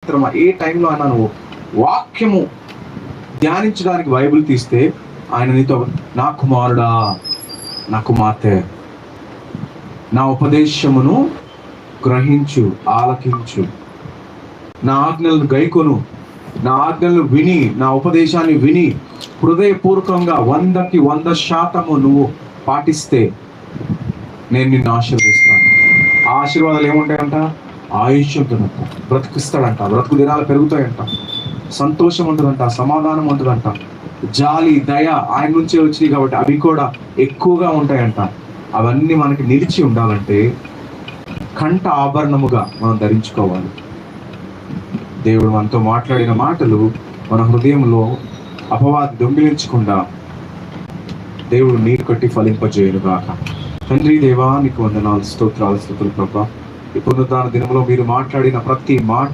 సాయంత్రం ఏ టైంలో అయినా నువ్వు వాక్యము ధ్యానించడానికి బైబిల్ తీస్తే ఆయన నీతో, నా కుమారుడా, నా కుమార్తె, నా ఉపదేశమును గ్రహించు, ఆలకించు, నా ఆజ్ఞలను గైకొను, నా ఆజ్ఞలను విని, నా ఉపదేశాన్ని విని హృదయపూర్వకంగా 100% నువ్వు పాటిస్తే నేను నిన్ను ఆశీర్వదిస్తాను. ఆ ఆశీర్వాదాలు ఏముంటాయంట? ఆయుష్ ఉంటుందంట, బ్రతికిస్తాడంట, బ్రతుకు దినాలు పెరుగుతాయంట, సంతోషం ఉంటుందంట, సమాధానం ఉంటుందంట, జాలి, దయ ఆయన నుంచే వచ్చినాయి కాబట్టి అవి కూడా ఎక్కువగా ఉంటాయంట. అవన్నీ మనకి నిలిచి ఉండాలంటే కంట ఆభరణముగా మనం ధరించుకోవాలి. దేవుడు మనతో మాట్లాడిన మాటలు మన హృదయంలో అపవాది దొంగిలించకుండా దేవుడు నీరు కట్టి ఫలింపజేయను గాక. తండ్రి దేవా, నీకు వందనాలు, స్తోత్రాలు, స్తుతులు ప్రభా. ఈ పునరుద్ధాన దినంలో మీరు మాట్లాడిన ప్రతి మాట